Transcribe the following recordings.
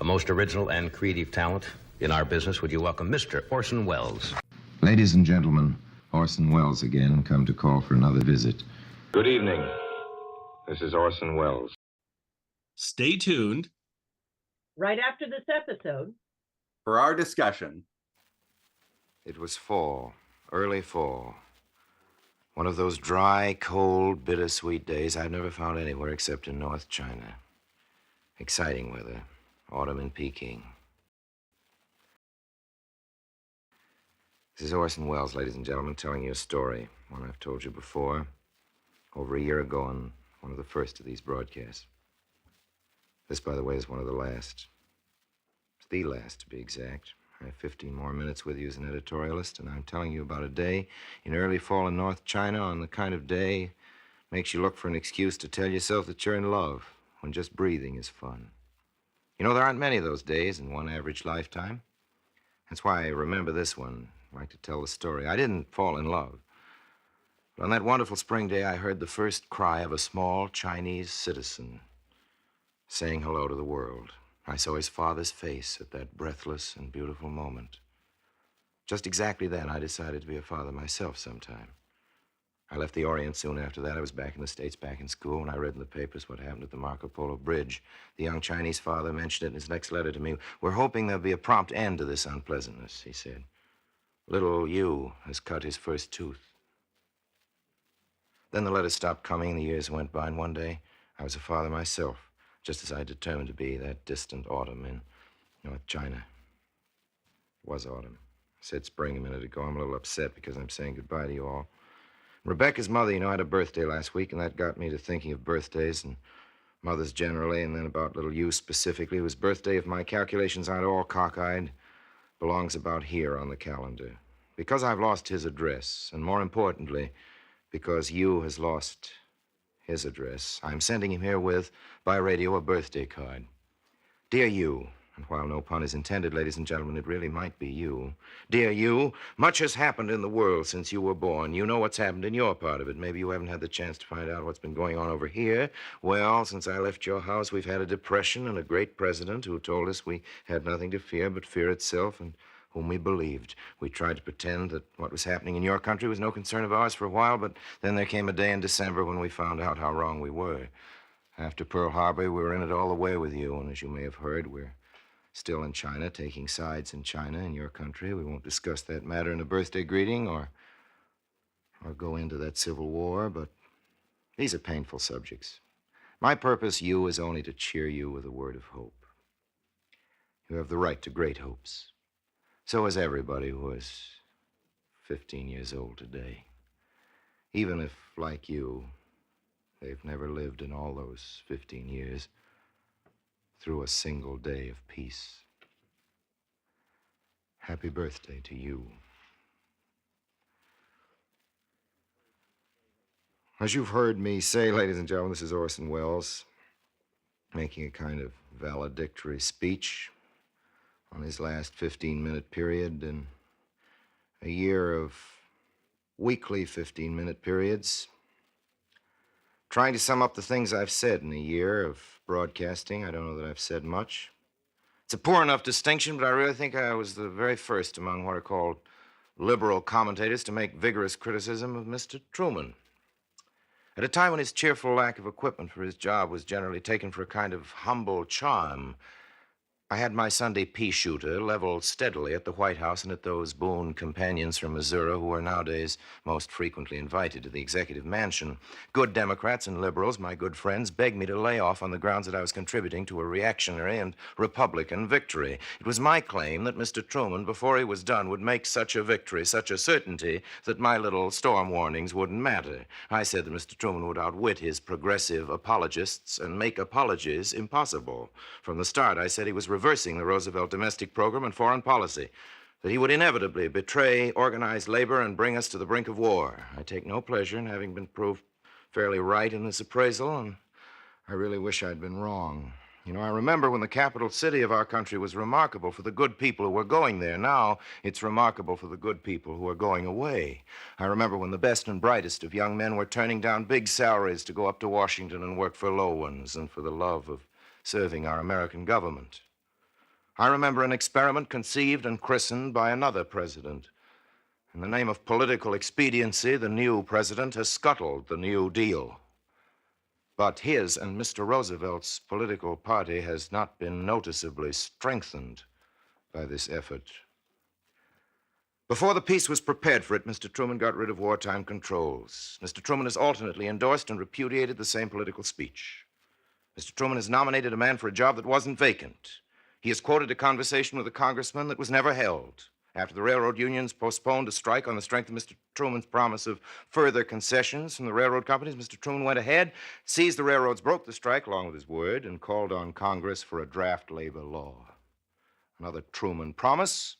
A most original and creative talent in our business. Would you welcome Mr. Orson Welles? Ladies and gentlemen, Orson Welles again, come to call for another visit. Good evening. This is Orson Welles. Stay tuned. Right after this episode. For our discussion. It was fall, early fall. One of those dry, cold, bittersweet days I've never found anywhere except in North China. Exciting weather. Autumn in Peking. This is Orson Welles, ladies and gentlemen, telling you a story. One I've told you before, over a year ago on one of the first of these broadcasts. This, by the way, is one of the last. It's the last, to be exact. I have 15 more minutes with you as an editorialist, and I'm telling you about a day in early fall in North China, on the kind of day makes you look for an excuse to tell yourself that you're in love, when just breathing is fun. You know, there aren't many of those days in one average lifetime. That's why I remember this one. I like to tell the story. I didn't fall in love. But on that wonderful spring day, I heard the first cry of a small Chinese citizen saying hello to the world. I saw his father's face at that breathless and beautiful moment. Just exactly then, I decided to be a father myself sometime. I left the Orient soon after that. I was back in the States, back in school, and I read in the papers what happened at the Marco Polo Bridge. The young Chinese father mentioned it in his next letter to me. We're hoping there'll be a prompt end to this unpleasantness, he said. Little Yu has cut his first tooth. Then the letters stopped coming, and the years went by, and one day I was a father myself, just as I determined to be that distant autumn in North China. It was autumn. I said spring a minute ago. I'm a little upset because I'm saying goodbye to you all. Rebecca's mother, you know, had a birthday last week, and that got me to thinking of birthdays and mothers generally, and then about little you specifically, whose birthday, if my calculations aren't all cockeyed, belongs about here on the calendar. Because I've lost his address, and more importantly, because you has lost his address, I'm sending him herewith, by radio, a birthday card. Dear you, and while no pun is intended, ladies and gentlemen, it really might be you. Dear you, much has happened in the world since you were born. You know what's happened in your part of it. Maybe you haven't had the chance to find out what's been going on over here. Well, since I left your house, we've had a depression and a great president who told us we had nothing to fear but fear itself, and whom we believed. We tried to pretend that what was happening in your country was no concern of ours for a while, but then there came a day in December when we found out how wrong we were. After Pearl Harbor, we were in it all the way with you, and as you may have heard, we're still in China, taking sides in China, in your country. We won't discuss that matter in a birthday greeting or go into that civil war, but these are painful subjects. My purpose, you, is only to cheer you with a word of hope. You have the right to great hopes. So has everybody who is 15 years old today. Even if, like you, they've never lived in all those 15 years through a single day of peace. Happy birthday to you. As you've heard me say, ladies and gentlemen, this is Orson Welles making a kind of valedictory speech on his last 15-minute period in a year of weekly 15-minute periods, trying to sum up the things I've said in a year of broadcasting. I don't know that I've said much. It's a poor enough distinction, but I really think I was the very first among what are called liberal commentators to make vigorous criticism of Mr. Truman. At a time when his cheerful lack of equipment for his job was generally taken for a kind of humble charm, I had my Sunday pea shooter leveled steadily at the White House and at those boon companions from Missouri who are nowadays most frequently invited to the executive mansion. Good Democrats and liberals, my good friends, begged me to lay off on the grounds that I was contributing to a reactionary and Republican victory. It was my claim that Mr. Truman, before he was done, would make such a victory, such a certainty, that my little storm warnings wouldn't matter. I said that Mr. Truman would outwit his progressive apologists and make apologies impossible. From the start, I said he was reversing the Roosevelt domestic program and foreign policy, that he would inevitably betray organized labor and bring us to the brink of war. I take no pleasure in having been proved fairly right in this appraisal, and I really wish I'd been wrong. You know, I remember when the capital city of our country was remarkable for the good people who were going there. Now it's remarkable for the good people who are going away. I remember when the best and brightest of young men were turning down big salaries to go up to Washington and work for low ones and for the love of serving our American government. I remember an experiment conceived and christened by another president. In the name of political expediency, the new president has scuttled the New Deal. But his and Mr. Roosevelt's political party has not been noticeably strengthened by this effort. Before the peace was prepared for it, Mr. Truman got rid of wartime controls. Mr. Truman has alternately endorsed and repudiated the same political speech. Mr. Truman has nominated a man for a job that wasn't vacant. He has quoted a conversation with a congressman that was never held. After the railroad unions postponed a strike on the strength of Mr. Truman's promise of further concessions from the railroad companies, Mr. Truman went ahead, seized the railroads, broke the strike along with his word, and called on Congress for a draft labor law. Another Truman promise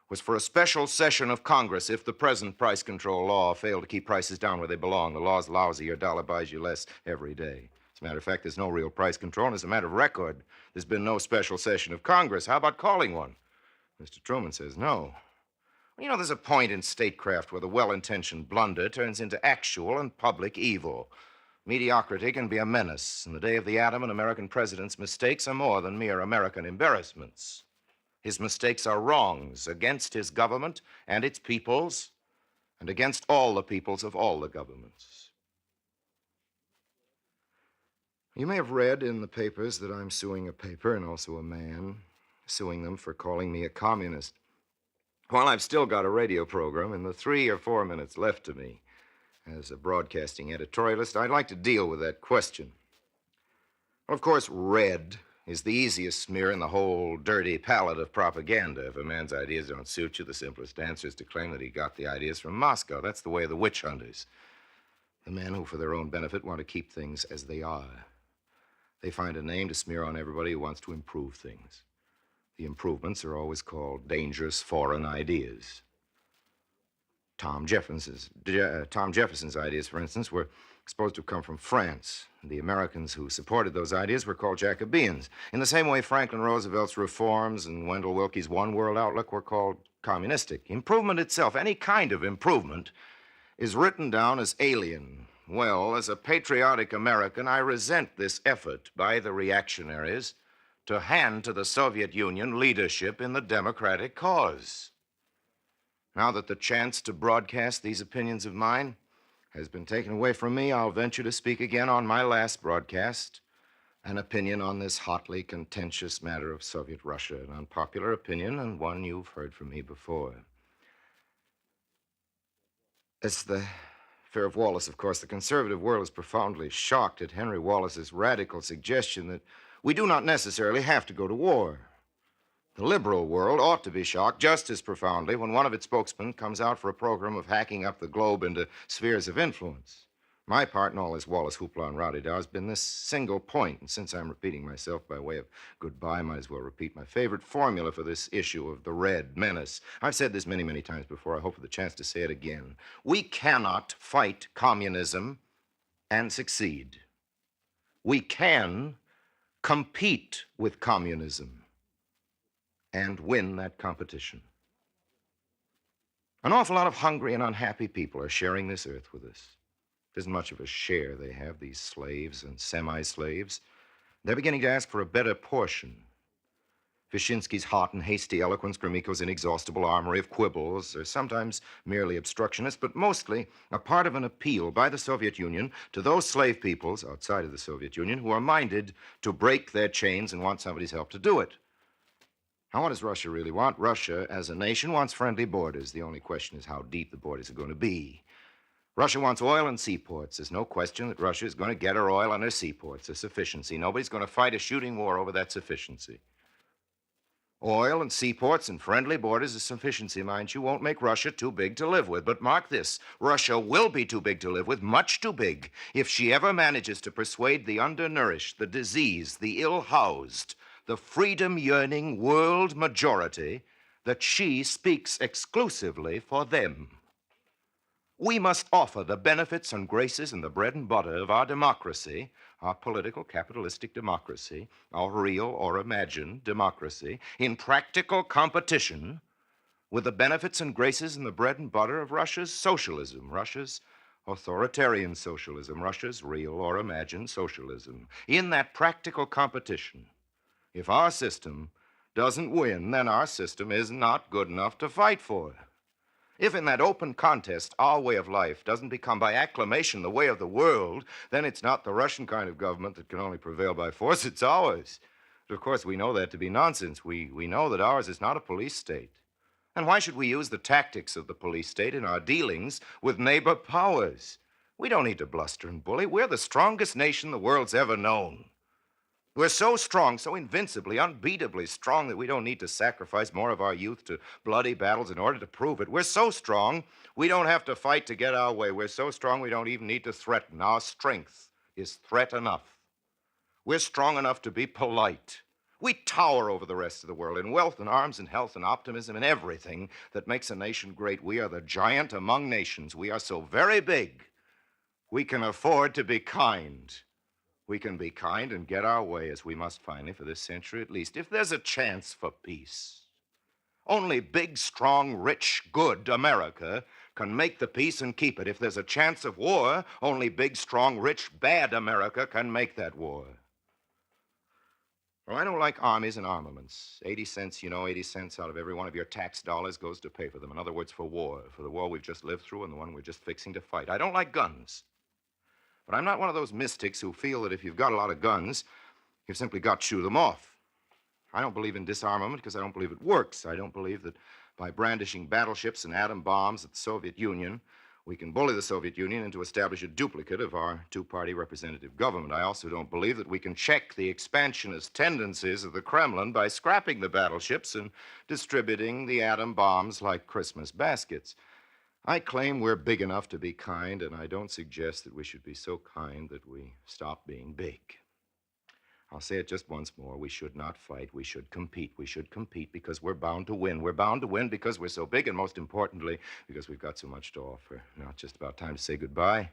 was for a special session of Congress if the present price control law failed to keep prices down where they belong. The law's lousy. Your dollar buys you less every day. As a matter of fact, there's no real price control, and as a matter of record, there's been no special session of Congress. How about calling one? Mr. Truman says no. Well, you know, there's a point in statecraft where the well-intentioned blunder turns into actual and public evil. Mediocrity can be a menace. In the day of the atom, an American president's mistakes are more than mere American embarrassments. His mistakes are wrongs against his government and its peoples, and against all the peoples of all the governments. You may have read in the papers that I'm suing a paper and also a man, suing them for calling me a communist. While I've still got a radio program, in the 3 or 4 minutes left to me as a broadcasting editorialist, I'd like to deal with that question. Well, of course, red is the easiest smear in the whole dirty palette of propaganda. If a man's ideas don't suit you, the simplest answer is to claim that he got the ideas from Moscow. That's the way of the witch hunters. The men who, for their own benefit, want to keep things as they are. They find a name to smear on everybody who wants to improve things. The improvements are always called dangerous foreign ideas. Tom Jefferson's ideas, for instance, were supposed to have come from France. The Americans who supported those ideas were called Jacobeans. In the same way, Franklin Roosevelt's reforms and Wendell Willkie's one-world outlook were called communistic. Improvement itself, any kind of improvement, is written down as alien. Well, as a patriotic American, I resent this effort by the reactionaries to hand to the Soviet Union leadership in the democratic cause. Now that the chance to broadcast these opinions of mine has been taken away from me, I'll venture to speak again on my last broadcast, an opinion on this hotly contentious matter of Soviet Russia, an unpopular opinion and one you've heard from me before. It's the fear of Wallace, of course. The conservative world is profoundly shocked at Henry Wallace's radical suggestion that we do not necessarily have to go to war. The liberal world ought to be shocked just as profoundly when one of its spokesmen comes out for a program of hacking up the globe into spheres of influence. My part in all this Wallace hoopla and rowdy-dow has been this single point, and since I'm repeating myself by way of goodbye, I might as well repeat my favorite formula for this issue of the Red Menace. I've said this many, many times before. I hope for the chance to say it again. We cannot fight communism and succeed. We can compete with communism and win that competition. An awful lot of hungry and unhappy people are sharing this earth with us. There isn't much of a share they have, these slaves and semi-slaves. They're beginning to ask for a better portion. Wyszynski's hot and hasty eloquence, Gromyko's inexhaustible armory of quibbles are sometimes merely obstructionist, but mostly a part of an appeal by the Soviet Union to those slave peoples outside of the Soviet Union who are minded to break their chains and want somebody's help to do it. Now, what does Russia really want? Russia, as a nation, wants friendly borders. The only question is how deep the borders are going to be. Russia wants oil and seaports. There's no question that Russia is going to get her oil and her seaports, a sufficiency. Nobody's going to fight a shooting war over that sufficiency. Oil and seaports and friendly borders of sufficiency, mind you, won't make Russia too big to live with. But mark this, Russia will be too big to live with, much too big, if she ever manages to persuade the undernourished, the diseased, the ill-housed, the freedom-yearning world majority that she speaks exclusively for them. We must offer the benefits and graces and the bread and butter of our democracy, our political capitalistic democracy, our real or imagined democracy, in practical competition with the benefits and graces and the bread and butter of Russia's socialism, Russia's authoritarian socialism, Russia's real or imagined socialism. In that practical competition, if our system doesn't win, then our system is not good enough to fight for. If in that open contest our way of life doesn't become by acclamation the way of the world, then it's not the Russian kind of government that can only prevail by force, it's ours. But of course, we know that to be nonsense. We know that ours is not a police state. And why should we use the tactics of the police state in our dealings with neighbor powers? We don't need to bluster and bully. We're the strongest nation the world's ever known. We're so strong, so invincibly, unbeatably strong that we don't need to sacrifice more of our youth to bloody battles in order to prove it. We're so strong, we don't have to fight to get our way. We're so strong, we don't even need to threaten. Our strength is threat enough. We're strong enough to be polite. We tower over the rest of the world in wealth and arms and health and optimism and everything that makes a nation great. We are the giant among nations. We are so very big, we can afford to be kind. We can be kind and get our way, as we must finally for this century at least, if there's a chance for peace. Only big, strong, rich, good America can make the peace and keep it. If there's a chance of war, only big, strong, rich, bad America can make that war. Well, I don't like armies and armaments. 80 cents, 80 cents out of every one of your tax dollars goes to pay for them. In other words, for the war we've just lived through and the one we're just fixing to fight. I don't like guns. But I'm not one of those mystics who feel that if you've got a lot of guns, you've simply got to shoot them off. I don't believe in disarmament because I don't believe it works. I don't believe that by brandishing battleships and atom bombs at the Soviet Union, we can bully the Soviet Union into establish a duplicate of our two-party representative government. I also don't believe that we can check the expansionist tendencies of the Kremlin by scrapping the battleships and distributing the atom bombs like Christmas baskets. I claim we're big enough to be kind, and I don't suggest that we should be so kind that we stop being big. I'll say it just once more. We should not fight. We should compete. We should compete because we're bound to win. We're bound to win because we're so big, and most importantly, because we've got so much to offer. Now it's just about time to say goodbye.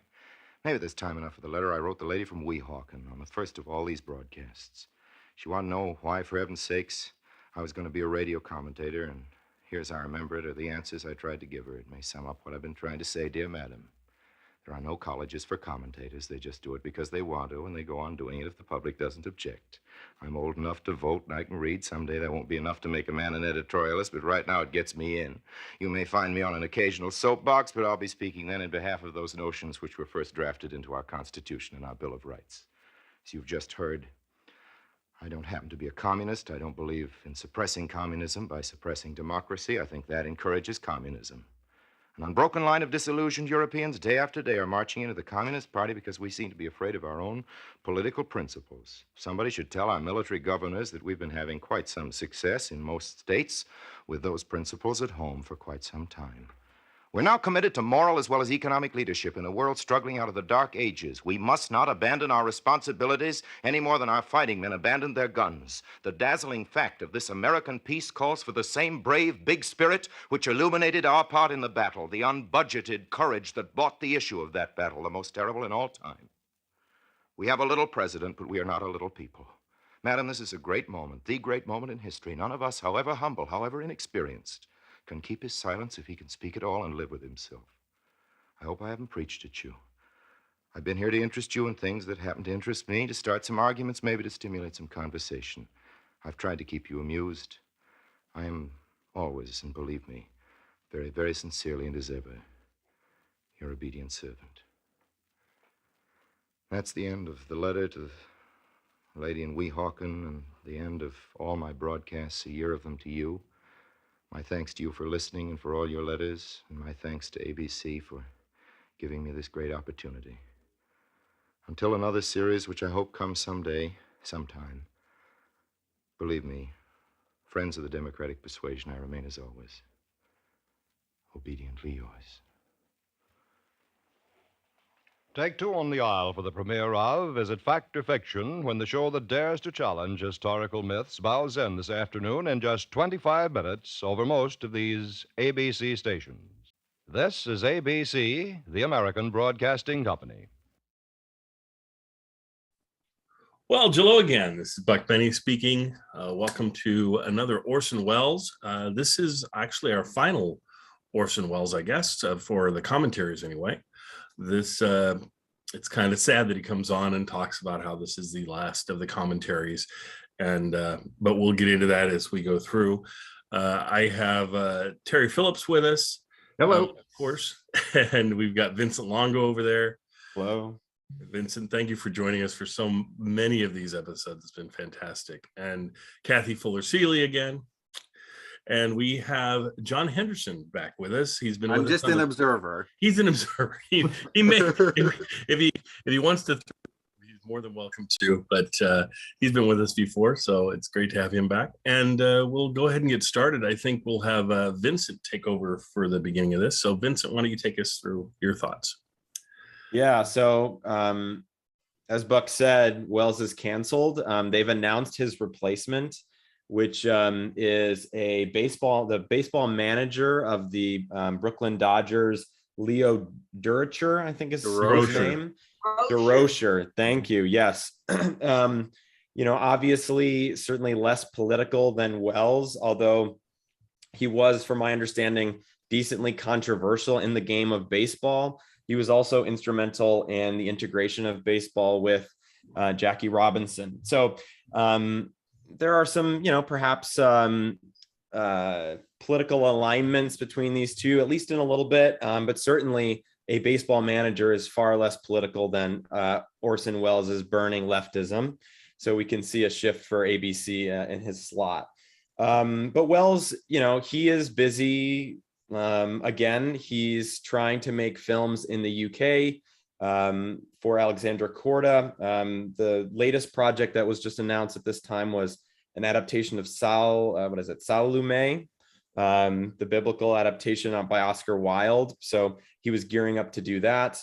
Maybe there's time enough for the letter I wrote the lady from Weehawken on the first of all these broadcasts. She wanted to know why, for heaven's sakes, I was going to be a radio commentator, and here's how I remember it, or the answers I tried to give her. It may sum up what I've been trying to say. Dear Madam, there are no colleges for commentators. They just do it because they want to, and they go on doing it if the public doesn't object. I'm old enough to vote, and I can read. Someday that won't be enough to make a man an editorialist, but right now it gets me in. You may find me on an occasional soapbox, but I'll be speaking then in behalf of those notions which were first drafted into our Constitution and our Bill of Rights. As you've just heard, I don't happen to be a communist. I don't believe in suppressing communism by suppressing democracy. I think that encourages communism. An unbroken line of disillusioned Europeans day after day are marching into the Communist Party because we seem to be afraid of our own political principles. Somebody should tell our military governors that we've been having quite some success in most states with those principles at home for quite some time. We're now committed to moral as well as economic leadership in a world struggling out of the dark ages. We must not abandon our responsibilities any more than our fighting men abandoned their guns. The dazzling fact of this American peace calls for the same brave, big spirit which illuminated our part in the battle, the unbudgeted courage that bought the issue of that battle, the most terrible in all time. We have a little president, but we are not a little people. Madam, this is a great moment, the great moment in history. None of us, however humble, however inexperienced, can keep his silence if he can speak at all and live with himself. I hope I haven't preached at you. I've been here to interest you in things that happen to interest me, to start some arguments, maybe to stimulate some conversation. I've tried to keep you amused. I am always, and believe me, very, very sincerely and as ever, your obedient servant. That's the end of the letter to the lady in Weehawken and the end of all my broadcasts, a year of them to you. My thanks to you for listening and for all your letters, and my thanks to ABC for giving me this great opportunity. Until another series, which I hope comes someday, sometime, believe me, friends of the Democratic persuasion, I remain as always, obediently yours. Take two on the aisle for the premiere of Is It Fact or Fiction, when the show that dares to challenge historical myths bows in this afternoon in just 25 minutes over most of these ABC stations. This is ABC, the American Broadcasting Company. Well, hello again. This is Buck Benny speaking. Welcome to another Orson Welles. This is actually our final Orson Welles, I guess, for the commentaries anyway. This it's kind of sad that he comes on and talks about how this is the last of the commentaries, and but we'll get into that as we go through. I have Terry Phillips with us. Hello. Of course. And we've got Vincent Longo over there. Hello. Vincent, thank you for joining us for so many of these episodes. It's been fantastic. And Kathy Fuller-Seeley again. And we have John Henderson back with us. He's been. I'm with just us an observer. He's an observer. He may if he wants to. He's more than welcome to. But he's been with us before, so it's great to have him back. And we'll go ahead and get started. I think we'll have Vincent take over for the beginning of this. So Vincent, why don't you take us through your thoughts? Yeah. So as Buck said, Wells is canceled. They've announced his replacement, which is the baseball manager of the Brooklyn Dodgers, Leo Durocher, I think is his name. Durocher. Thank you. Yes. Obviously, certainly less political than Wells, although he was, from my understanding, decently controversial in the game of baseball. He was also instrumental in the integration of baseball with Jackie Robinson. So there are some, perhaps political alignments between these two, at least in a little bit, but certainly a baseball manager is far less political than Orson Welles' burning leftism. So we can see a shift for ABC in his slot. But Wells, he is busy. Again, he's trying to make films in the UK for Alexandra Korda. The latest project that was just announced at this time was an adaptation of Salome, the biblical adaptation by Oscar Wilde. So he was gearing up to do that.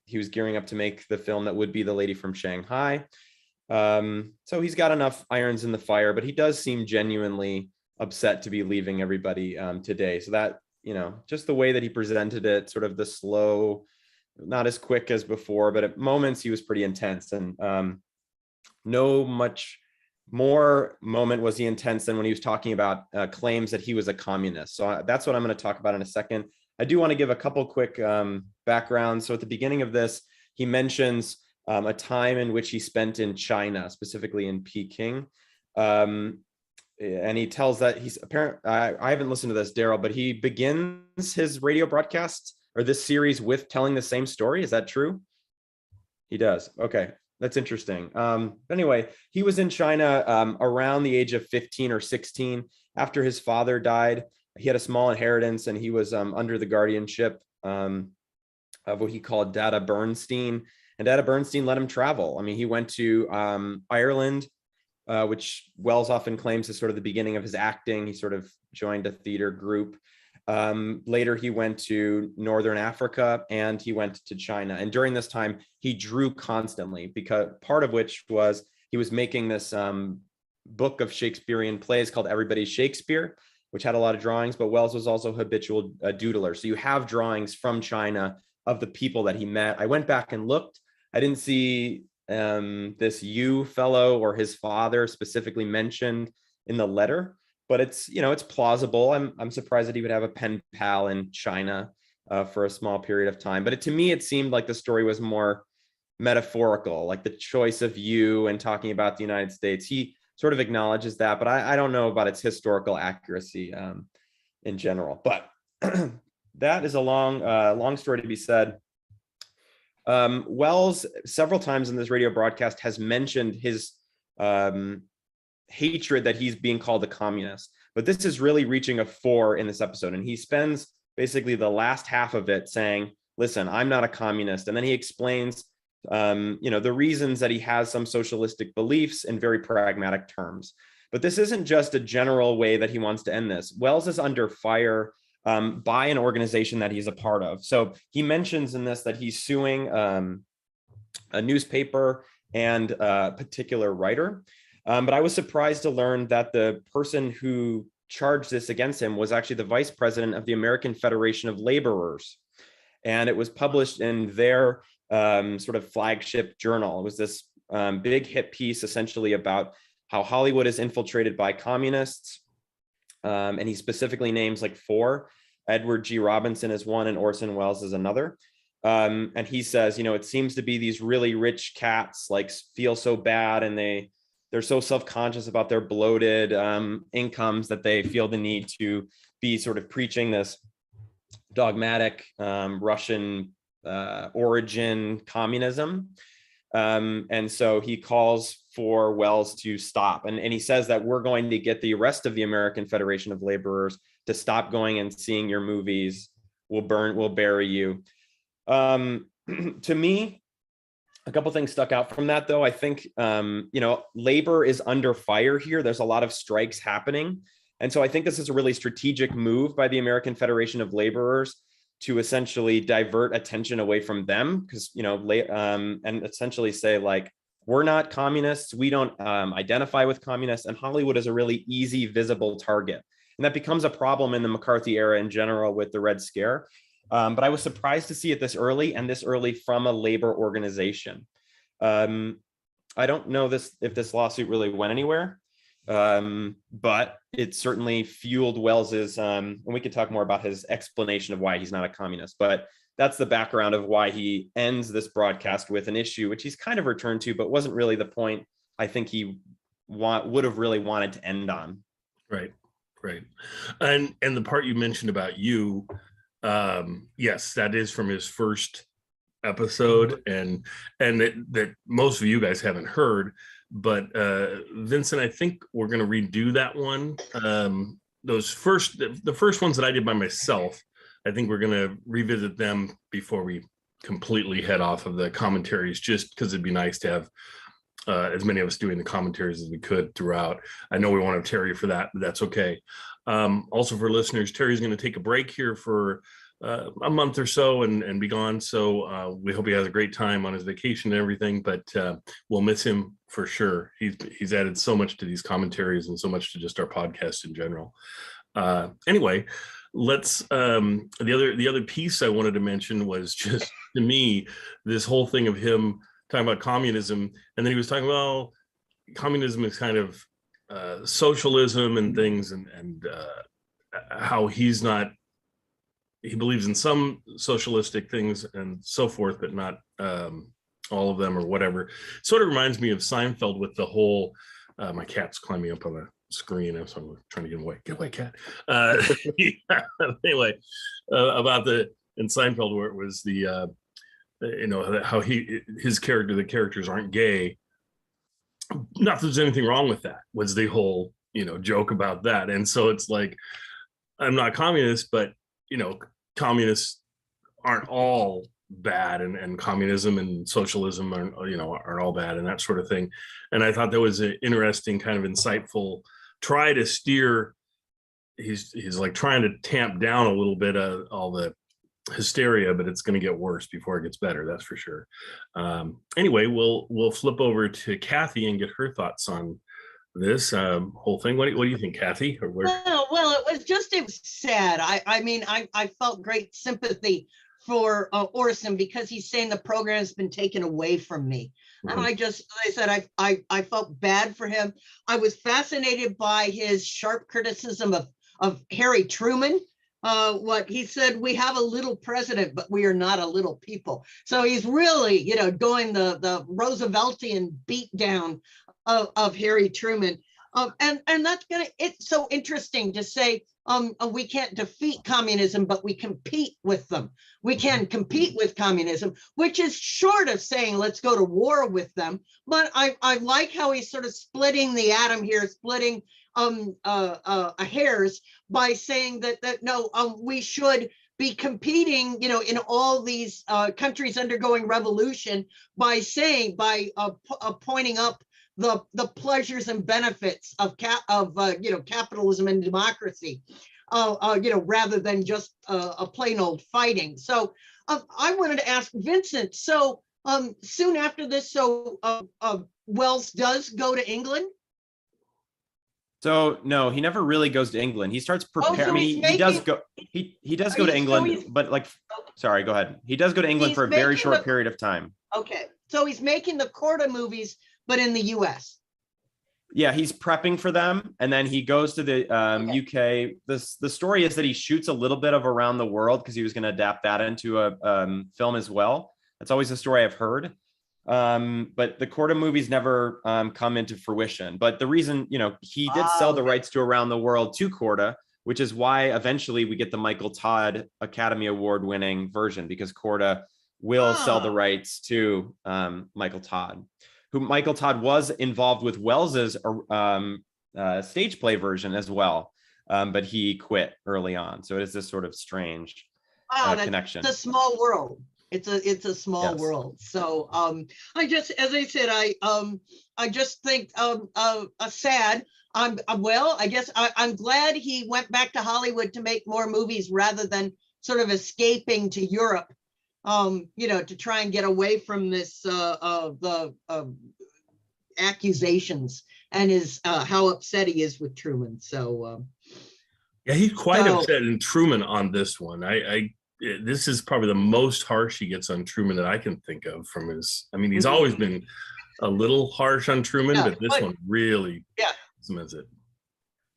He was gearing up to make the film that would be The Lady from Shanghai. So he's got enough irons in the fire, but he does seem genuinely upset to be leaving everybody today. So that, just the way that he presented it, sort of the slow, not as quick as before, but at moments he was pretty intense, and no much more moment was he intense than when he was talking about claims that he was a communist. So that's what I'm going to talk about in a second. I do want to give a couple quick backgrounds. So at the beginning of this, he mentions a time in which he spent in China, specifically in Peking. And he tells that he's apparent. I haven't listened to this, Daryl, but he begins his radio broadcast or this series with telling the same story. Is that true? He does. Okay, that's interesting. Anyway, he was in China around the age of 15 or 16 after his father died. He had a small inheritance, and he was under the guardianship of what he called Dada Bernstein. And Dada Bernstein let him travel. I mean, he went to Ireland, which Wells often claims is sort of the beginning of his acting. He sort of joined a theater group. Later, he went to Northern Africa, and he went to China. And during this time, he drew constantly, because part of which was he was making this book of Shakespearean plays called Everybody's Shakespeare, which had a lot of drawings, but Wells was also a habitual doodler. So you have drawings from China of the people that he met. I went back and looked. I didn't see this Yu fellow or his father specifically mentioned in the letter, but it's plausible. I'm surprised that he would have a pen pal in China for a small period of time. But to me, it seemed like the story was more metaphorical, like the choice of Yu and talking about the United States. He sort of acknowledges that, but I don't know about its historical accuracy in general. But that is a long story to be said. Wells, several times in this radio broadcast, has mentioned his hatred that he's being called a communist, but this is really reaching a fore in this episode. And he spends basically the last half of it saying, listen, I'm not a communist. And then he explains, the reasons that he has some socialistic beliefs in very pragmatic terms. But this isn't just a general way that he wants to end this. Wells is under fire by an organization that he's a part of. So he mentions in this that he's suing a newspaper and a particular writer. But I was surprised to learn that the person who charged this against him was actually the vice president of the American Federation of Laborers. And it was published in their sort of flagship journal. It was this big hit piece essentially about how Hollywood is infiltrated by communists. And he specifically names like four. Edward G. Robinson is one, and Orson Welles is another. And he says, it seems to be these really rich cats like feel so bad, and they they're so self-conscious about their bloated incomes that they feel the need to be sort of preaching this dogmatic Russian origin communism. And so he calls for Wells to stop. And he says that we're going to get the rest of the American Federation of Laborers to stop going and seeing your movies. We'll bury you. To me, a couple things stuck out from that, though. I think, labor is under fire here. There's a lot of strikes happening. And so I think this is a really strategic move by the American Federation of Laborers to essentially divert attention away from them, because, and essentially say, like, we're not communists. We don't identify with communists. And Hollywood is a really easy, visible target. And that becomes a problem in the McCarthy era in general with the Red Scare. But I was surprised to see it this early, and this early from a labor organization. I don't know if this lawsuit really went anywhere, but it certainly fueled Wells's, and we could talk more about his explanation of why he's not a communist, but that's the background of why he ends this broadcast with an issue, which he's kind of returned to, but wasn't really the point I think he would have really wanted to end on. Right. And the part you mentioned about you, yes, that is from his first episode, and that most of you guys haven't heard, but Vincent, I think we're going to redo that one. The first ones that I did by myself, I think we're going to revisit them before we completely head off of the commentaries, just because it'd be nice to have as many of us doing the commentaries as we could throughout. I know we won't have Terry for that, but that's okay. Also for listeners, Terry's going to take a break here for a month or so and be gone. So we hope he has a great time on his vacation and everything, but we'll miss him for sure. He's added so much to these commentaries and so much to just our podcast in general. Anyway, let's the other piece I wanted to mention was just, to me, this whole thing of him talking about communism, and then he was talking about, well, communism is kind of socialism and things, and how he believes in some socialistic things and so forth, but not all of them or whatever. Sort of reminds me of Seinfeld with the whole, my cat's climbing up on the screen, so I'm trying to get him away. Get away, cat. Anyway, about in Seinfeld, where it was the, how the characters aren't gay. Not that there's anything wrong with that, was the whole, joke about that. And so it's like, I'm not communist, but, communists aren't all bad, and communism and socialism aren't all bad, and that sort of thing. And I thought that was an interesting, kind of insightful try to steer. He's like trying to tamp down a little bit of all the hysteria, but it's going to get worse before it gets better, that's for sure. Anyway, we'll flip over to Kathy and get her thoughts on this whole thing. What do you think, Kathy? Well, it was sad. I felt great sympathy for Orson, because he's saying the program's been taken away from me. Mm-hmm. And I felt bad for him. I was fascinated by his sharp criticism of Harry Truman. What he said, we have a little president, but we are not a little people. So he's really, going the Rooseveltian beat down of Harry Truman. And it's so interesting to say, we can't defeat communism, but we compete with them. We can compete with communism, which is short of saying, let's go to war with them. But I like how he's sort of splitting the atom here, splitting hairs, by saying that no, we should be competing, in all these countries undergoing revolution, by pointing up the pleasures and benefits of capitalism and democracy, rather than just a plain old fighting. So I wanted to ask Vincent. So soon after this, Wells does go to England. So no, he never really goes to England. He starts preparing. He does go to England, but sorry, go ahead. He does go to England for a very short period of time. Okay, so he's making the Corda movies, but in the U.S. Yeah, he's prepping for them, and then he goes to the UK. The story is that he shoots a little bit of Around the World, because he was going to adapt that into a film as well. That's always the story I've heard. But the Korda movies never come into fruition. But the reason, he did sell the Okay. rights to Around the World to Korda, which is why eventually we get the Michael Todd Academy Award winning version, because Korda will sell the Ah. rights to Michael Todd, who Michael Todd was involved with Wells's stage play version as well. But he quit early on. So it is this sort of strange Wow, connection. it's a small world. It's a small Yes. world. So I just, as I said, I just think sad. I guess I'm glad he went back to Hollywood to make more movies rather than sort of escaping to Europe. To try and get away from this the accusations and his how upset he is with Truman. So Yeah, he's quite So- upset in Truman on this one. This is probably the most harsh he gets on Truman that I can think of from his. I mean, he's Mhm. always been a little harsh on Truman, Yeah, but this but- one really Yeah. cements it.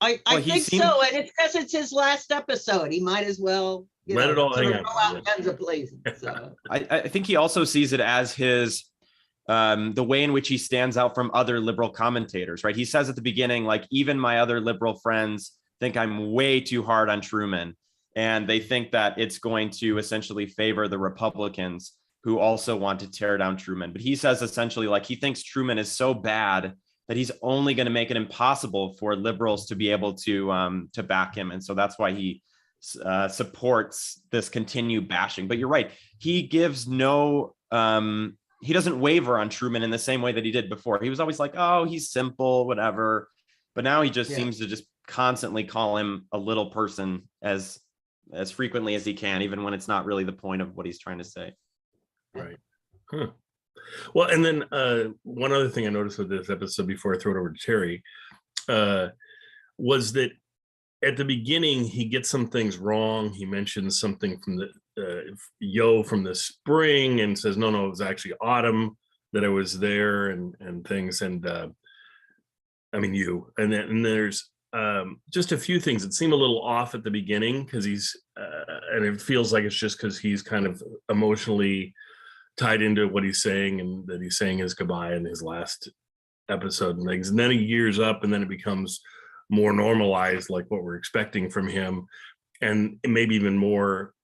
I Well, he think seemed- so, and it's because it's his last episode. He might as well Let it all sort hang of out. go out guns a-blazing. So I think he also sees it as his the way in which he stands out from other liberal commentators, right? He says at the beginning, like, even my other liberal friends think I'm way too hard on Truman, and they think that it's going to essentially favor the Republicans who also want to tear down Truman. But he says essentially, like, he thinks Truman is so bad that he's only going to make it impossible for liberals to be able to back him, and so that's why he supports this continued bashing. But you're right, he gives no he doesn't waver on Truman in the same way that he did before. He was always like, oh, he's simple, whatever. But now he just Yeah. seems to just constantly call him a little person as frequently as he can, even when it's not really the point of what he's trying to say. Right. Huh. Well, and then one other thing I noticed with this episode before I throw it over to Terry was that at the beginning he gets some things wrong. He mentions something from the from the spring and says, no, it was actually autumn that I was there and things. And I mean, and then there's just a few things that seem a little off at the beginning because he's and it feels like it's just because he's kind of emotionally tied into what he's saying and that he's saying his goodbye in his last episode and things. And then he gears up and then it becomes more normalized, like what we're expecting from him, and maybe even more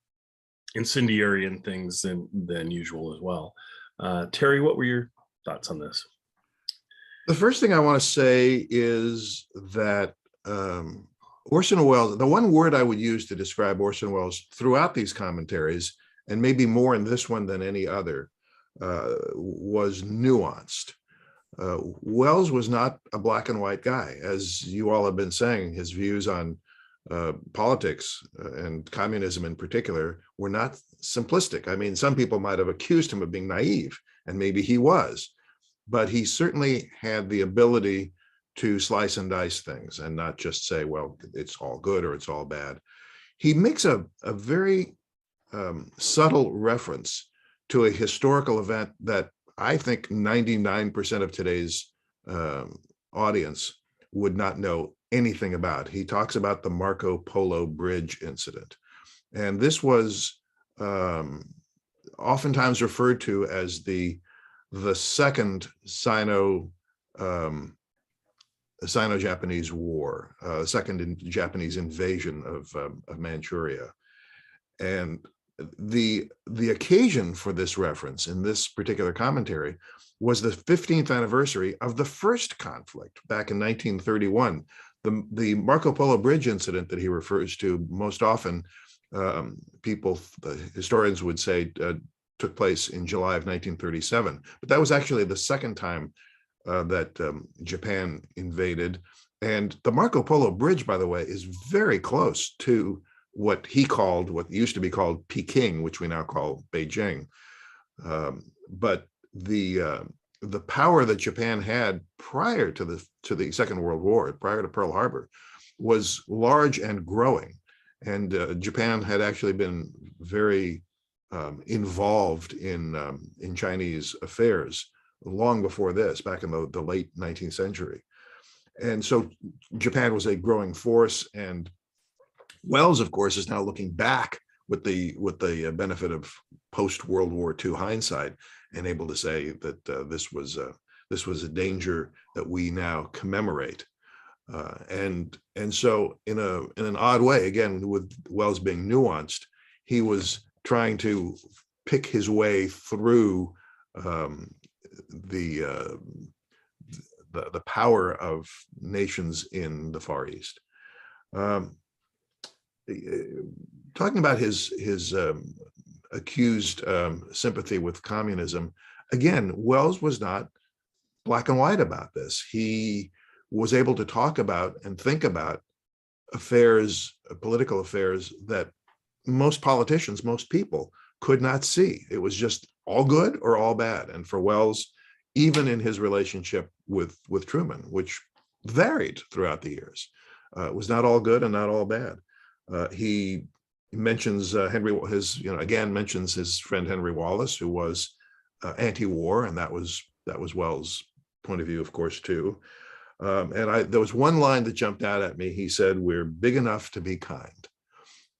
incendiary and things than usual as well. Terry, what were your thoughts on this? The first thing I want to say is that Orson Welles, the one word I would use to describe Orson Welles throughout these commentaries, and maybe more in this one than any other, was nuanced. Welles was not a black and white guy, as you all have been saying. His views on politics and communism in particular were not simplistic. I mean, some people might have accused him of being naive, and maybe he was, but he certainly had the ability to slice and dice things and not just say, well, it's all good or it's all bad. He makes a very subtle reference to a historical event that I think 99% of today's audience would not know anything about. He talks about the Marco Polo Bridge incident. And this was oftentimes referred to as the second Sino-Japanese War, second Japanese invasion of Manchuria. And the occasion for this reference in this particular commentary was the 15th anniversary of the first conflict back in 1931. The Marco Polo Bridge incident that he refers to most often, historians would say took place in July of 1937. But that was actually the second time that Japan invaded. And the Marco Polo Bridge, by the way, is very close to what used to be called Peking, which we now call Beijing. But the power that Japan had prior to the Second World War, prior to Pearl Harbor, was large and growing. And Japan had actually been very involved in Chinese affairs long before this, back in the late 19th century. And so Japan was a growing force, and Welles, of course, is now looking back with the benefit of post-World War II hindsight and able to say that this was a danger that we now commemorate. And so in an odd way, again, with Wells being nuanced, he was trying to pick his way through the power of nations in the Far East. Talking about his accused sympathy with communism, again, Wells was not black and white about this. He was able to talk about and think about affairs, political affairs, that most politicians, most people could not see. It was just all good or all bad. And for Wells, even in his relationship with Truman, which varied throughout the years, it was not all good and not all bad. He mentions mentions his friend Henry Wallace, who was anti-war, and that was Wells' point of view, of course, too. There was one line that jumped out at me. He said, "We're big enough to be kind,"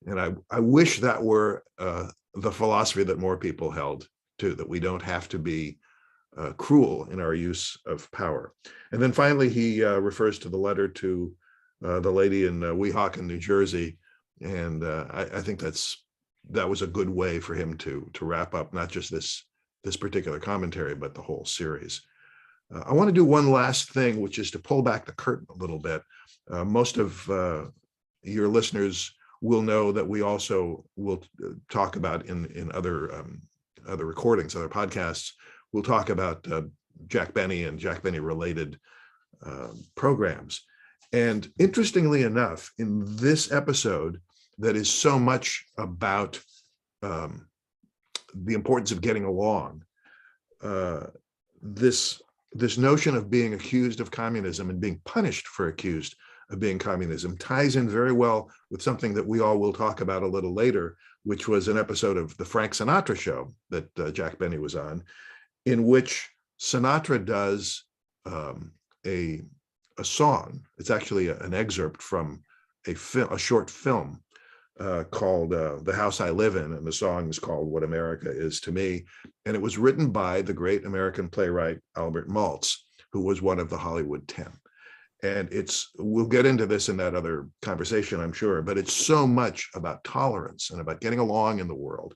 and I wish that were the philosophy that more people held too. That we don't have to be cruel in our use of power. And then finally, he refers to the letter to the lady in Weehawken, New Jersey. And I think that was a good way for him to wrap up not just this particular commentary, but the whole series. I want to do one last thing, which is to pull back the curtain a little bit. Most of your listeners will know that we also will talk about in other recordings, other podcasts, we'll talk about Jack Benny and Jack Benny related programs. And interestingly enough, in this episode, that is so much about the importance of getting along. This notion of being accused of communism and being punished for accused of being communism ties in very well with something that we all will talk about a little later, which was an episode of the Frank Sinatra show that Jack Benny was on, in which Sinatra does a song. It's actually an excerpt from a short film called The House I Live In, and the song is called What America Is to Me. And it was written by the great American playwright Albert Maltz, who was one of the Hollywood 10. And we'll get into this in that other conversation, I'm sure, but it's so much about tolerance and about getting along in the world.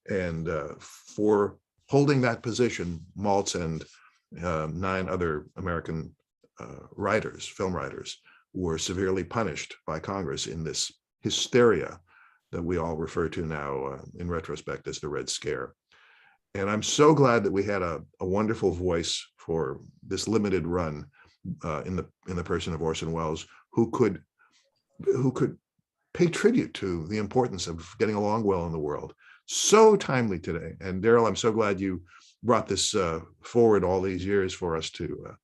And for holding that position, Maltz and 9 other American film writers, were severely punished by Congress in this hysteria that we all refer to now in retrospect as the Red Scare. And I'm so glad that we had a wonderful voice for this limited run in the person of Orson Welles, who could pay tribute to the importance of getting along well in the world. So timely today. And Daryl, I'm so glad you brought this forward all these years for us to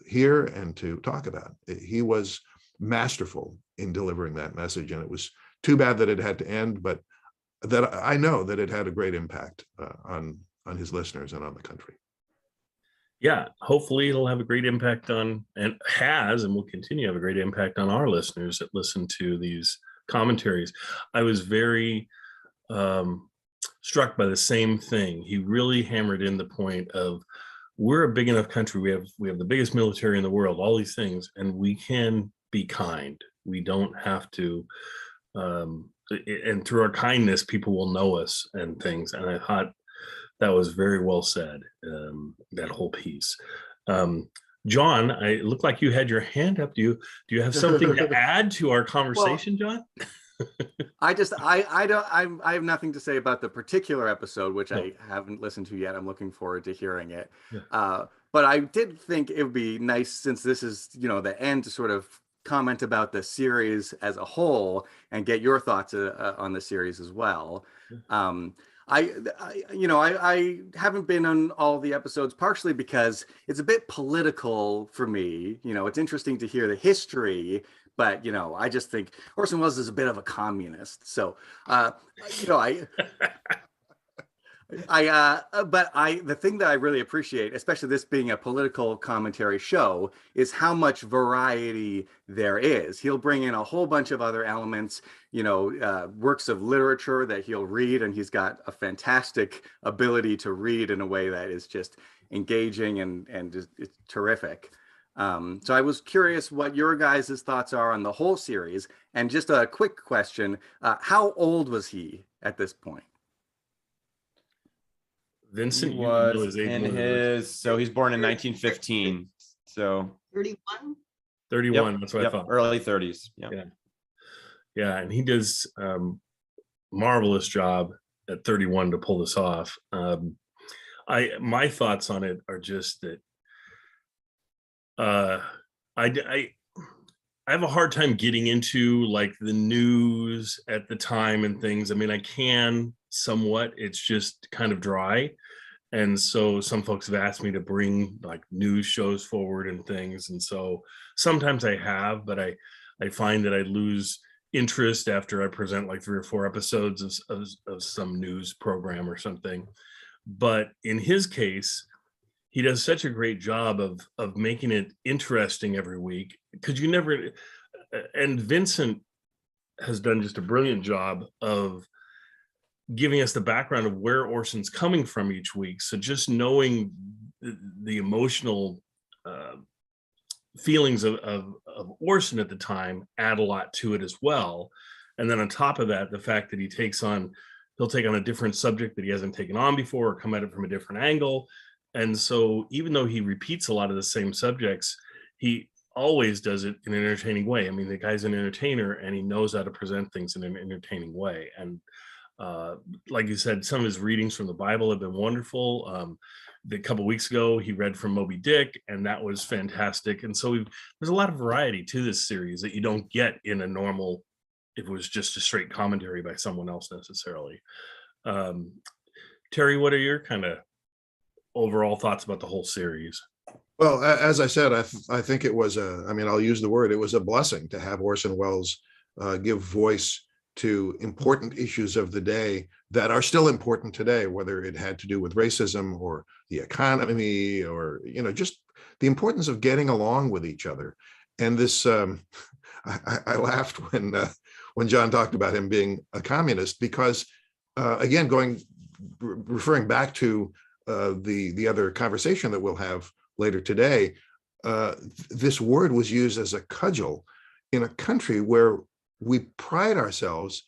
hear and to talk about. He was masterful in delivering that message, and it was too bad that it had to end, but that I know that it had a great impact on his listeners and on the country. Yeah, hopefully it'll have a great impact on, and will continue to have a great impact on our listeners that listen to these commentaries. I was very struck by the same thing. He really hammered in the point of, we're a big enough country. We have the biggest military in the world, all these things, and we can be kind. We don't have to, and through our kindness, people will know us and things. And I thought that was very well said, that whole piece. John, it looked like you had your hand up. Do you have something to add to our conversation, John? I have nothing to say about the particular episode, which I haven't listened to yet. I'm looking forward to hearing it. Yeah. But I did think it would be nice, since this is, the end, to sort of comment about the series as a whole and get your thoughts on the series as well. I haven't been on all the episodes, partially because it's a bit political for me. It's interesting to hear the history, but I just think Orson Welles is a bit of a communist. So The thing that I really appreciate, especially this being a political commentary show, is how much variety there is. He'll bring in a whole bunch of other elements, works of literature that he'll read, and he's got a fantastic ability to read in a way that is just engaging and just, it's terrific. So I was curious what your guys' thoughts are on the whole series. And just a quick question, how old was he at this point? Vincent, He you know was his age in more than us. so he's born in 1915. So 31. 31. yep, That's what I yep, thought. early 30s. Yeah. Yeah, and he does marvelous job at 31 to pull this off. My thoughts on it are just that I have a hard time getting into like the news at the time and things. I mean, I can somewhat. It's just kind of dry. And so some folks have asked me to bring like news shows forward and things. And so sometimes I have, but I find that I lose interest after I present like 3 or 4 episodes of some news program or something. But in his case, he does such a great job of making it interesting every week, because you never, and Vincent has done just a brilliant job of giving us the background of where Orson's coming from each week. So just knowing the emotional feelings of Orson at the time add a lot to it as well. And then on top of that, the fact that he'll take on a different subject that he hasn't taken on before, or come at it from a different angle. And so even though he repeats a lot of the same subjects, he always does it in an entertaining way. I mean, the guy's an entertainer and he knows how to present things in an entertaining way. And like you said, some of his readings from the Bible have been wonderful. A couple of weeks ago, he read from Moby Dick, and that was fantastic. And so there's a lot of variety to this series that you don't get in a normal, if it was just a straight commentary by someone else necessarily. Terry, what are your kind of overall thoughts about the whole series? Well, as I said, I think it was I'll use the word, it was a blessing to have Orson Welles give voice to important issues of the day that are still important today, whether it had to do with racism or the economy or, just the importance of getting along with each other. And this, I laughed when John talked about him being a communist, because again, referring back to the other conversation that we'll have later today, this word was used as a cudgel in a country where we pride ourselves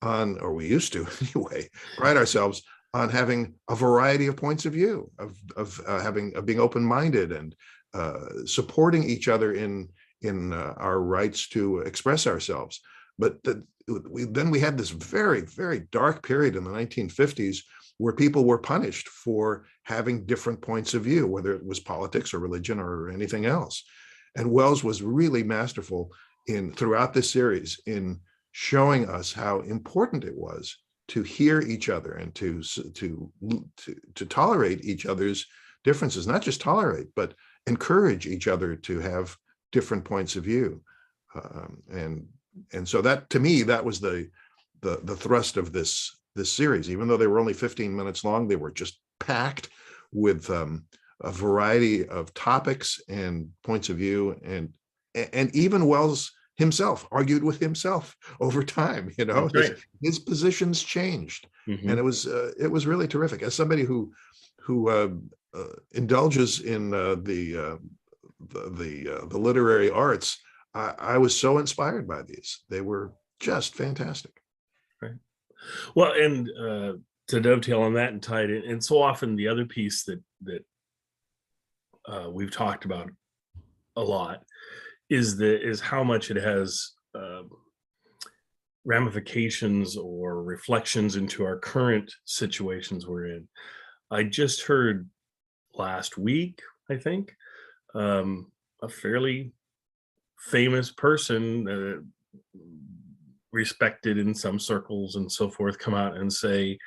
on, or we used to anyway, pride ourselves on having a variety of points of view, of being open-minded and supporting each other in our rights to express ourselves. But then we had this very, very dark period in the 1950s where people were punished for having different points of view, whether it was politics or religion or anything else. And Welles was really masterful throughout this series in showing us how important it was to hear each other and to tolerate each other's differences, not just tolerate, but encourage each other to have different points of view. And so that, to me, that was the thrust of this series. Even though they were only 15 minutes long, they were just packed with a variety of topics and points of view, and even Welles himself argued with himself over time. Right. His positions changed, Mm-hmm. and it was really terrific. As somebody who indulges in the literary arts, I was so inspired by these. They were just fantastic. Right. Well, and to dovetail on that and tie it in, and so often the other piece that we've talked about a lot is how much it has ramifications or reflections into our current situations we're in. I just heard last week, I think, a fairly famous person, respected in some circles and so forth, come out and say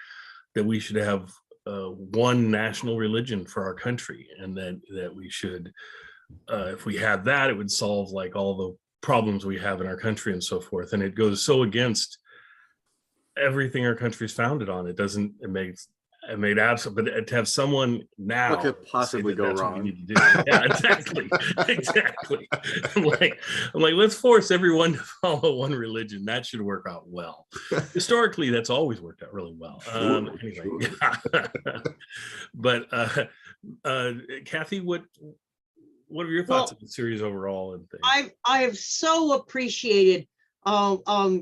that we should have one national religion for our country, and that we should, if we had that, it would solve like all the problems we have in our country and so forth. And it goes so against everything our country's founded on. It makes I mean, absolutely. But to have someone now, What could say possibly that go that's what we wrong? need to do. Yeah, exactly, exactly. I'm like, let's force everyone to follow one religion. That should work out well. Historically, that's always worked out really well. Anyway, Sure. yeah. But Kathy, what are your thoughts Well, on the series overall and things? I have so appreciated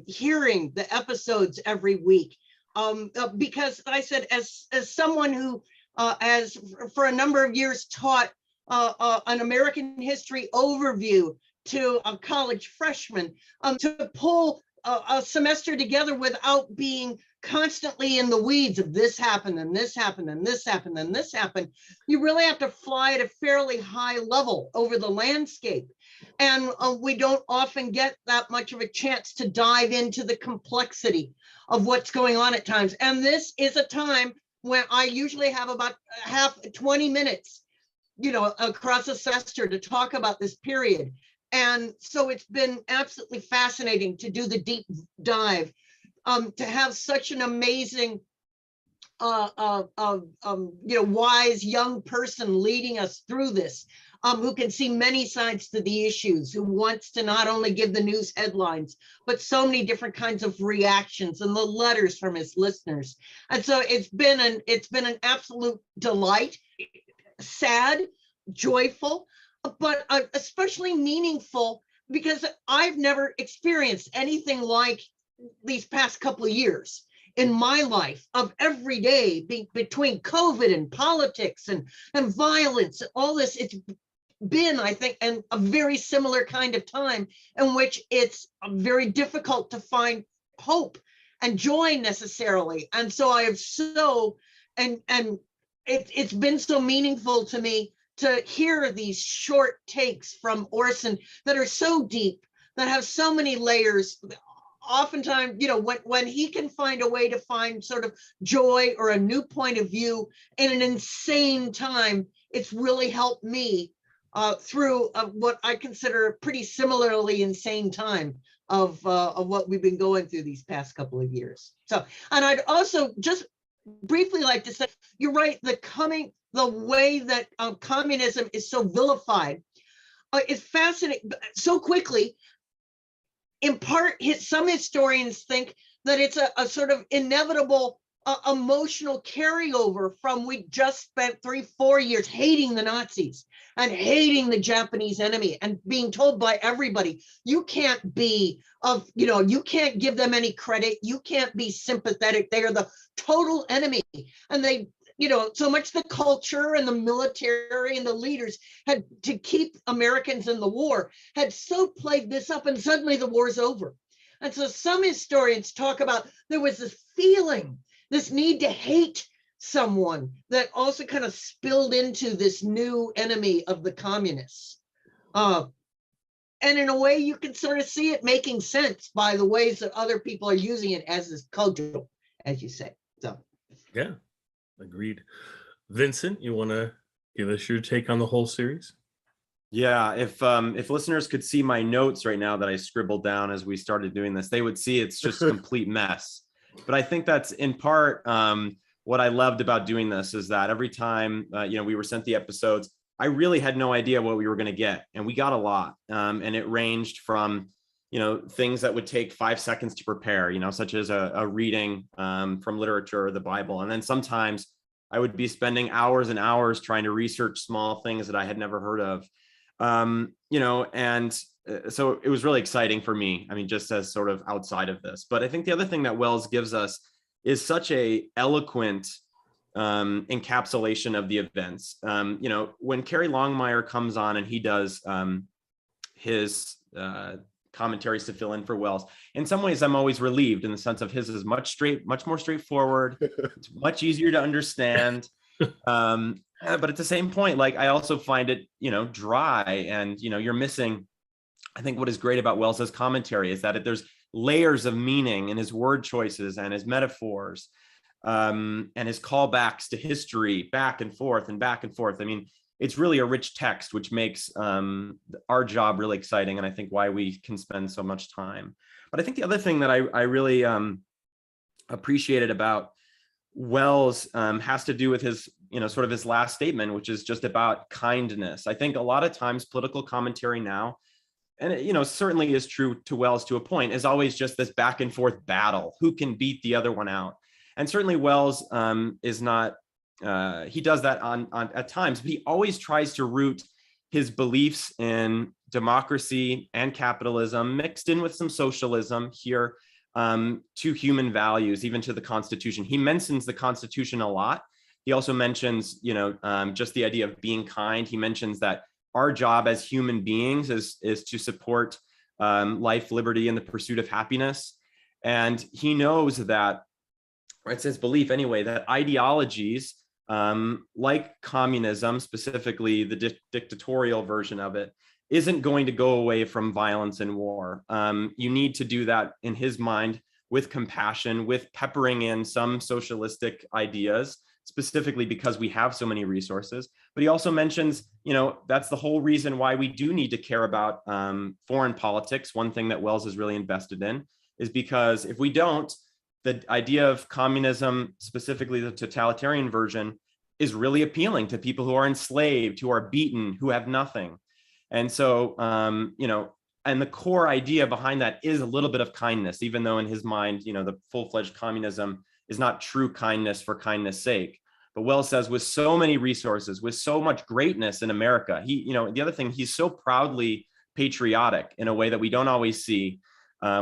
hearing the episodes every week, because I said, as someone who has for a number of years taught an American history overview to a college freshman, to pull a semester together without being constantly in the weeds of this happened and this happened and this happened and this happened. You really have to fly at a fairly high level over the landscape. And we don't often get that much of a chance to dive into the complexity of what's going on at times. And this is a time when I usually have about 20 minutes, across a semester to talk about this period. And so it's been absolutely fascinating to do the deep dive, to have such an amazing, wise young person leading us through this, who can see many sides to the issues, who wants to not only give the news headlines, but so many different kinds of reactions and the letters from his listeners. And so it's been an absolute delight, sad, joyful, but especially meaningful, because I've never experienced anything like these past couple of years in my life, of every day between COVID and politics and violence and all this. It's been, I think, a very similar kind of time in which it's very difficult to find hope and joy necessarily. And so I have it's been so meaningful to me to hear these short takes from Orson that are so deep, that have so many layers. Oftentimes, when he can find a way to find sort of joy or a new point of view in an insane time, it's really helped me through what I consider a pretty similarly insane time of what we've been going through these past couple of years. So, and I'd also just briefly like to say, you're right, the way that communism is so vilified is fascinating so quickly. In part, some historians think that it's a sort of inevitable emotional carryover from, we just spent 3-4 years hating the Nazis and hating the Japanese enemy and being told by everybody, you can't you can't give them any credit, you can't be sympathetic, they are the total enemy. And they, so much the culture and the military and the leaders had to keep Americans in the war, had so played this up, and suddenly the war's over. And so some historians talk about there was this feeling, this need to hate someone, that also kind of spilled into this new enemy of the communists. And in a way, you can sort of see it making sense by the ways that other people are using it as this cudgel, as you say. So, Yeah. Agreed. Vincent, you want to give us your take on the whole series? Yeah, if listeners could see my notes right now that I scribbled down as we started doing this, they would see it's just a complete mess. But I think that's in part what I loved about doing this, is that every time we were sent the episodes, I really had no idea what we were going to get, and we got a lot. And it ranged from things that would take 5 seconds to prepare, such as a reading from literature or the Bible. And then sometimes I would be spending hours and hours trying to research small things that I had never heard of. So it was really exciting for me. I mean, just as sort of outside of this. But I think the other thing that Wells gives us is such a eloquent encapsulation of the events. When Kerry Longmire comes on and he does his commentaries to fill in for Wells, in some ways I'm always relieved, in the sense of his is much more straightforward. It's much easier to understand. But at the same point, like, I also find it, dry, and, you're missing, I think what is great about Wells's commentary is that there's layers of meaning in his word choices and his metaphors, and his callbacks to history, back and forth and back and forth. I mean, it's really a rich text, which makes our job really exciting, and I think why we can spend so much time. But I think the other thing that I really appreciated about Wells has to do with his, sort of his last statement, which is just about kindness. I think a lot of times political commentary now, and it, certainly is true to Wells to a point, is always just this back and forth battle. Who can beat the other one out? And certainly Wells is not, he does that on at times, but he always tries to root his beliefs in democracy and capitalism mixed in with some socialism here, to human values, even to the Constitution. He mentions the Constitution a lot. He also mentions, just the idea of being kind. He mentions that our job as human beings is to support life, liberty, and the pursuit of happiness. And he knows that, or it's his belief anyway, that ideologies like communism, specifically the dictatorial version of it, isn't going to go away from violence and war. You need to do that, in his mind, with compassion, with peppering in some socialistic ideas, specifically because we have so many resources. But he also mentions, that's the whole reason why we do need to care about foreign politics. One thing that Wells is really invested in is because if we don't, the idea of communism, specifically the totalitarian version, is really appealing to people who are enslaved, who are beaten, who have nothing. And so, and the core idea behind that is a little bit of kindness, even though in his mind, the full-fledged communism is not true kindness for kindness sake. But Wells says, with so many resources, with so much greatness in America, the other thing, he's so proudly patriotic in a way that we don't always see.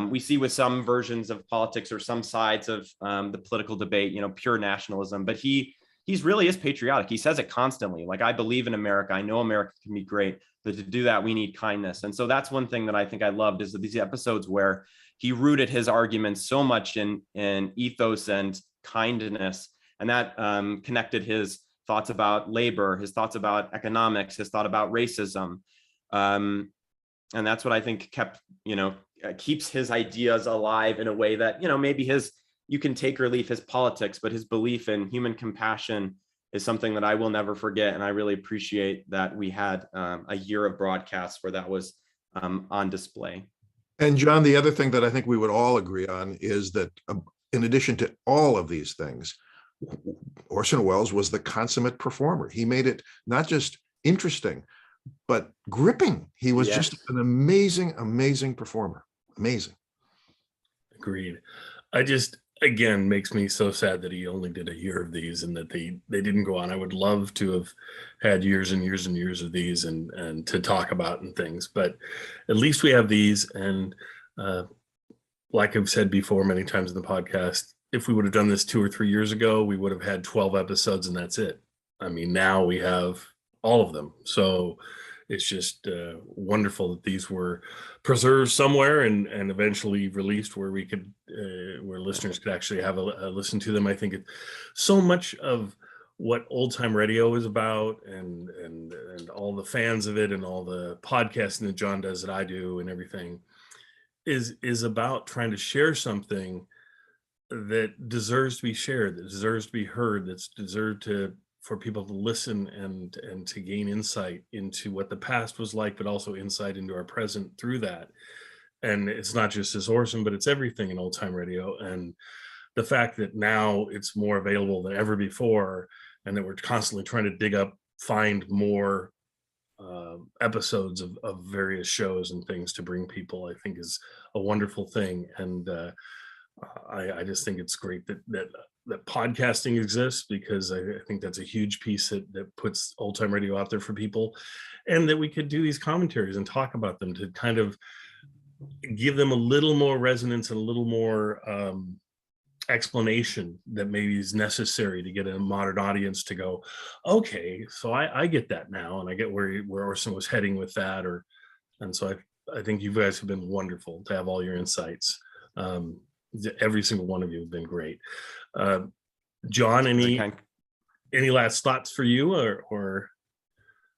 We see with some versions of politics or some sides of the political debate, pure nationalism, but he's really is patriotic. He says it constantly. Like, I believe in America. I know America can be great, but to do that, we need kindness. And so that's one thing that I think I loved, is that these episodes where he rooted his arguments so much in ethos and kindness, and that connected his thoughts about labor, his thoughts about economics, his thought about racism. And that's what I think keeps his ideas alive in a way that, maybe you can take or leave his politics, but his belief in human compassion is something that I will never forget. And I really appreciate that we had a year of broadcasts where that was on display. And John, the other thing that I think we would all agree on is that in addition to all of these things, Orson Welles was the consummate performer. He made it not just interesting, but gripping. He was just an amazing, amazing performer. Amazing. Agreed. Again, makes me so sad that he only did a year of these and that they didn't go on. I would love to have had years and years and years of these and to talk about and things, but at least we have these. And like I've said before many times in the podcast, if we would have done this 2 or 3 years ago, we would have had 12 episodes and that's it. I mean, now we have all of them. So it's just wonderful that these were preserved somewhere and eventually released where we could, where listeners could actually have a listen to them. I think so much of what old time radio is about, and all the fans of it, and all the podcasting that John does that I do, and everything is about trying to share something that deserves to be shared, that deserves to be heard, that's deserved for people to listen and to gain insight into what the past was like, but also insight into our present through that. And it's not just this Orson, but it's everything in old time radio. And the fact that now it's more available than ever before, and that we're constantly trying to find more episodes of various shows and things to bring people, I think is a wonderful thing. And I just think it's great that podcasting exists, because I think that's a huge piece that puts old time radio out there for people, and that we could do these commentaries and talk about them to kind of give them a little more resonance and a little more explanation that maybe is necessary to get a modern audience to go, okay, so I get that now, and I get where Orson was heading with that. And so I think you guys have been wonderful to have all your insights. Every single one of you have been great. John, any last thoughts for you, or?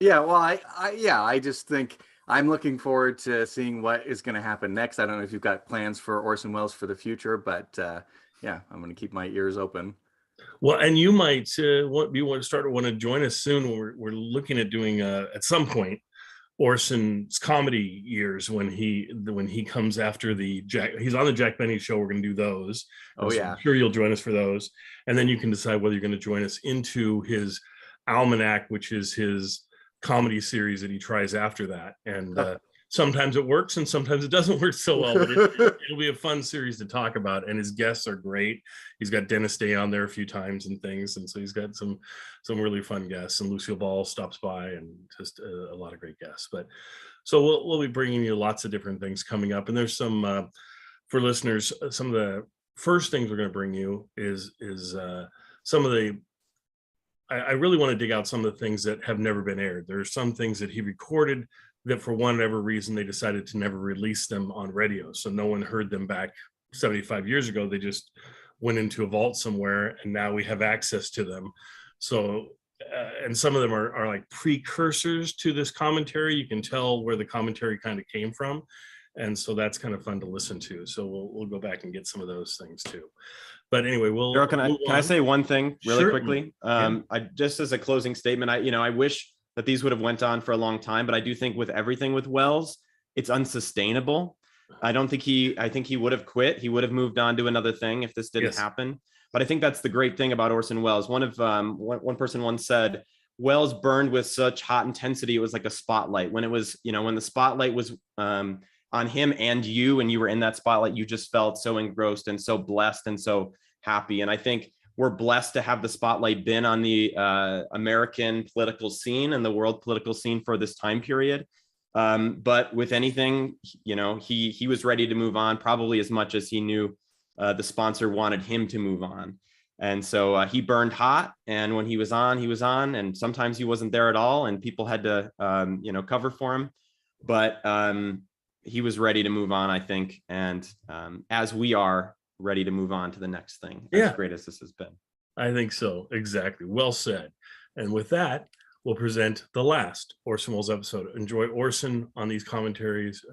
Yeah, well, I just think I'm looking forward to seeing what is going to happen next. I don't know if you've got plans for Orson Welles for the future, but yeah, I'm going to keep my ears open. Well, and you might want to join us soon. We're looking at doing at some point Orson's comedy years when he comes after he's on the Jack Benny show. We're going to do those. Oh, so yeah. I'm sure you'll join us for those, and then you can decide whether you're going to join us into his Almanac, which is his comedy series that he tries after that. And sometimes it works and sometimes it doesn't work so well, but it'll be a fun series to talk about. And his guests are great. He's got Dennis Day on there a few times and things. And so he's got some really fun guests, and Lucille Ball stops by, and just a lot of great guests. But so we'll be bringing you lots of different things coming up. And there's some, for listeners, some of the first things we're going to bring you is some of the, I really want to dig out some of the things that have never been aired. There are some things that he recorded that for whatever reason they decided to never release them on radio. So no one heard them back 75 years ago. They just went into a vault somewhere, and now we have access to them. So, and some of them are like precursors to this commentary. You can tell where the commentary kind of came from. And so that's kind of fun to listen to. So we'll go back and get some of those things too. But anyway, Daryl, can I say one thing really quickly? Yeah. I just as a closing statement, I wish that these would have went on for a long time, but I do think with everything with Wells, it's unsustainable. I think he would have quit. He would have moved on to another thing if this didn't happen. But I think that's the great thing about Orson Welles. One person once said, Wells burned with such hot intensity, it was like a spotlight. When it was, when the spotlight was on him and you were in that spotlight, you just felt so engrossed and so blessed and so happy. And I think we're blessed to have the spotlight been on the American political scene and the world political scene for this time period. But with anything, he was ready to move on, probably as much as he knew the sponsor wanted him to move on. And so he burned hot. And when he was on, and sometimes he wasn't there at all. And people had to, cover for him. But he was ready to move on, I think. And as we are ready to move on to the next thing, as great as this has been. I think so. Exactly. Well said. And with that, we'll present the last Orson Welles episode. Enjoy Orson on these commentaries.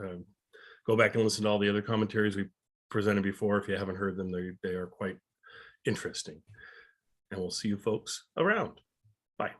Go back and listen to all the other commentaries we presented before. If you haven't heard them, they are quite interesting. And we'll see you folks around.